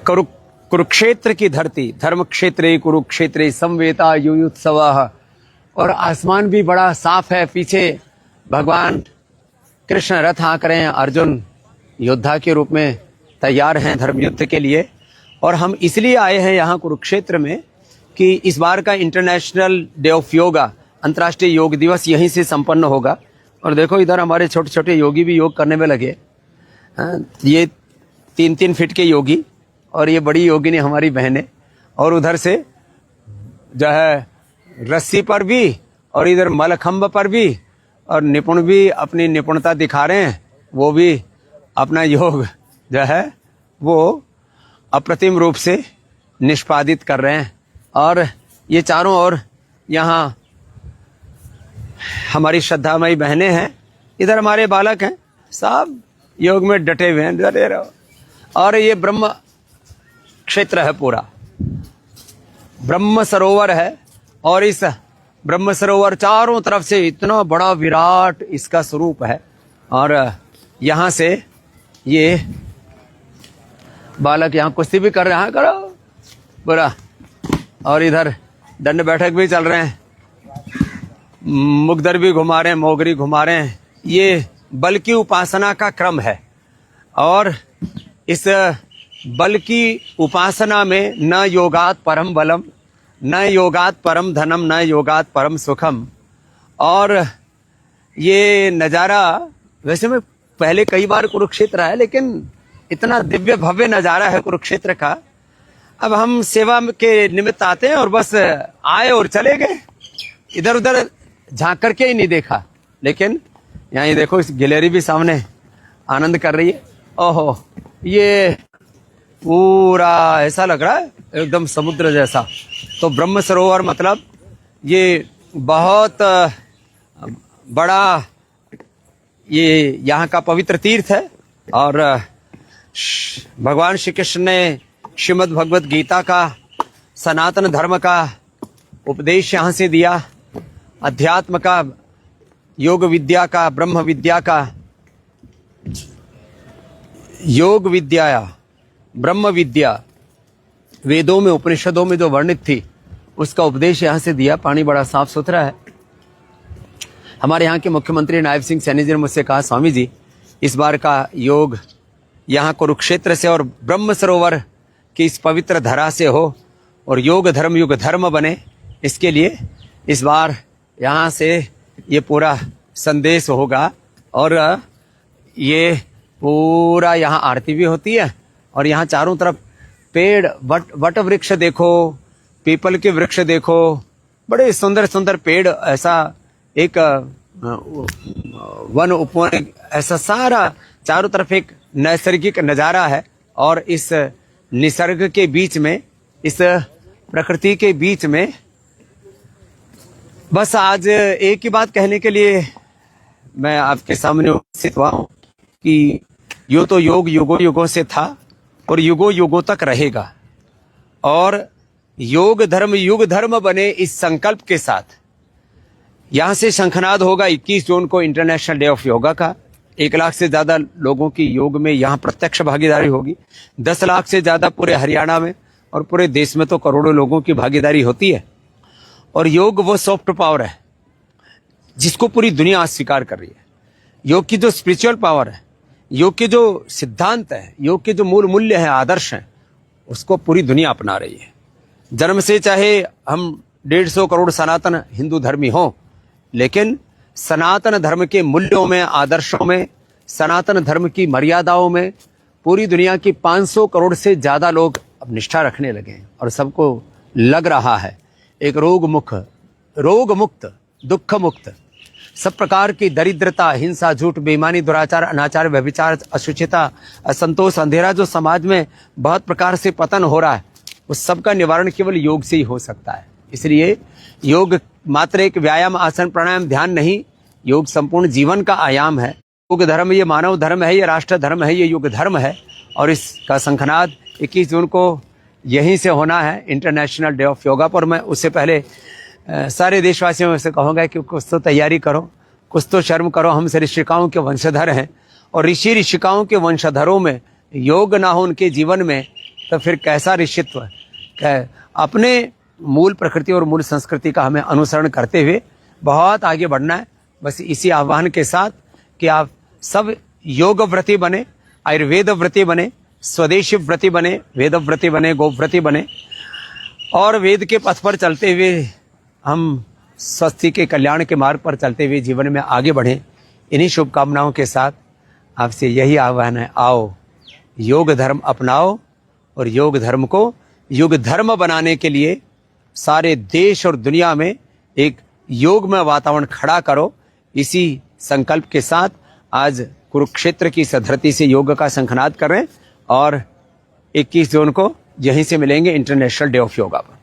कुरुक्षेत्र की धरती, धर्म क्षेत्रे कुरुक्षेत्रे समवेता युयुत्सवः, और आसमान भी बड़ा साफ है। पीछे भगवान कृष्ण रथ हाँक रहे हैं, अर्जुन योद्धा के रूप में तैयार हैं धर्म युद्ध के लिए। और हम इसलिए आए हैं यहाँ कुरुक्षेत्र में कि इस बार का इंटरनेशनल डे ऑफ योगा, अंतर्राष्ट्रीय योग दिवस यहीं से संपन्न होगा। और देखो इधर हमारे छोटे छोटे योगी भी योग करने में लगे। ये 3-3 फीट के योगी, और ये बड़ी योगिनी हमारी बहनें, और उधर से जो है रस्सी पर भी और इधर मलखंभ पर भी, और निपुण भी अपनी निपुणता दिखा रहे हैं। वो भी अपना योग जो है वो अप्रतिम रूप से निष्पादित कर रहे हैं। और ये चारों ओर यहाँ हमारी श्रद्धामयी बहनें हैं, इधर हमारे बालक हैं, सब योग में डटे हुए हैं, डटे रहो। और ये ब्रह्म क्षेत्र है, पूरा ब्रह्म सरोवर है। और इस ब्रह्म सरोवर चारों तरफ से इतना बड़ा विराट इसका स्वरूप है। और यहाँ से ये बालक यहाँ कुश्ती भी कर रहे हैं, करो पूरा। और इधर दंड बैठक भी चल रहे हैं, मुगदर भी घुमा रहे हैं, मोगरी घुमा रहे हैं। ये बल की उपासना का क्रम है। और इस बल की उपासना में न योगात परम बलम, न योगात परम धनम, न योगात परम सुखम। और ये नज़ारा, वैसे मैं पहले कई बार कुरुक्षेत्र आया, लेकिन इतना दिव्य भव्य नज़ारा है कुरुक्षेत्र का। अब हम सेवा के निमित्त आते हैं और बस आए और चले गए, इधर उधर झांक करके ही नहीं देखा। लेकिन यहाँ ये देखो, इस गैलरी भी सामने आनंद कर रही है। ओहो, ये पूरा ऐसा लग रहा है एकदम समुद्र जैसा। तो ब्रह्म सरोवर मतलब ये बहुत बड़ा ये यहाँ का पवित्र तीर्थ है। और भगवान श्री कृष्ण ने श्रीमद् भगवत गीता का, सनातन धर्म का उपदेश यहाँ से दिया, अध्यात्म का, योग विद्या का, ब्रह्म विद्या का, योग विद्या, ब्रह्म विद्या, वेदों में उपनिषदों में जो वर्णित थी उसका उपदेश यहाँ से दिया। पानी बड़ा साफ सुथरा है। हमारे यहाँ के मुख्यमंत्री नायब सिंह सैनी जी ने मुझसे कहा, स्वामी जी इस बार का योग यहाँ कुरुक्षेत्र से और ब्रह्म सरोवर की इस पवित्र धरा से हो और योग धर्म युग धर्म बने, इसके लिए इस बार यहाँ से ये पूरा संदेश होगा। और ये पूरा यहाँ आरती भी होती है। और यहाँ चारों तरफ पेड़, वट वृक्ष देखो, पीपल के वृक्ष देखो, बड़े सुंदर सुंदर पेड़, ऐसा एक वन उपवन, ऐसा सारा चारों तरफ एक नैसर्गिक नज़ारा है। और इस निसर्ग के बीच में, इस प्रकृति के बीच में, बस आज एक ही बात कहने के लिए मैं आपके सामने उपस्थित हुआ हूं कि यो तो योग युगों युगों से था और युगों युगों तक रहेगा। और योग धर्म युग धर्म बने, इस संकल्प के साथ यहां से शंखनाद होगा 21 जून को इंटरनेशनल डे ऑफ योगा का। 1 लाख से ज्यादा लोगों की योग में यहाँ प्रत्यक्ष भागीदारी होगी। 10 लाख से ज्यादा पूरे हरियाणा में, और पूरे देश में तो करोड़ों लोगों की भागीदारी होती है। और योग वो सॉफ्ट पावर है जिसको पूरी दुनिया आज स्वीकार कर रही है। योग की जो स्पिरिचुअल पावर है, योग के जो सिद्धांत है, योग के जो मूल मूल्य हैं, आदर्श हैं, उसको पूरी दुनिया अपना रही है। जन्म से चाहे हम 150 करोड़ सनातन हिंदू धर्मी हों, लेकिन सनातन धर्म के मूल्यों में, आदर्शों में, सनातन धर्म की मर्यादाओं में पूरी दुनिया की 500 करोड़ से ज्यादा लोग अब निष्ठा रखने लगे हैं। और सबको लग रहा है एक रोग मुक्त, दुख मुक्त, सब प्रकार की दरिद्रता, हिंसा, झूठ, बेईमानी, दुराचार, अनाचार, व्यभिचार, अशुचिता, असंतोष, अंधेरा जो समाज में बहुत प्रकार से पतन हो रहा है, उस सब का निवारण केवल योग से ही हो सकता है। इसलिए योग मात्र एक व्यायाम, आसन, प्राणायाम, ध्यान नहीं, योग संपूर्ण जीवन का आयाम है। योग धर्म ये मानव धर्म है, ये राष्ट्र धर्म है, ये युग धर्म है। और इसका शंखनाद 21 जून को यहीं से होना है, इंटरनेशनल डे ऑफ योगा पर। मैं उससे पहले सारे देशवासियों से कहूँगा कि कुछ तो तैयारी करो, कुछ तो शर्म करो। हम से ऋषिकाओं के वंशधर हैं, और ऋषिकाओं के वंशधरों में योग ना हो उनके जीवन में तो फिर कैसा ऋषित्व अपने मूल प्रकृति और मूल संस्कृति का हमें अनुसरण करते हुए बहुत आगे बढ़ना है। बस इसी आह्वान के साथ कि आप सब योग व्रती बने, आयुर्वेद व्रती बने, स्वदेशी व्रती बने, वेद व्रती बने, गोव्रती बने और वेद के पथ पर चलते हुए हम स्वस्थ के कल्याण के मार्ग पर चलते हुए जीवन में आगे बढ़ें। इन्हीं शुभकामनाओं के साथ आपसे यही आह्वान है, आओ योग धर्म अपनाओ और योग धर्म को युग धर्म बनाने के लिए सारे देश और दुनिया में एक योगमय वातावरण खड़ा करो। इसी संकल्प के साथ आज कुरुक्षेत्र की इस धरती से योग का शंखनाद कर रहे हैं और 21 जून को यहीं से मिलेंगे इंटरनेशनल डे ऑफ योगा पर।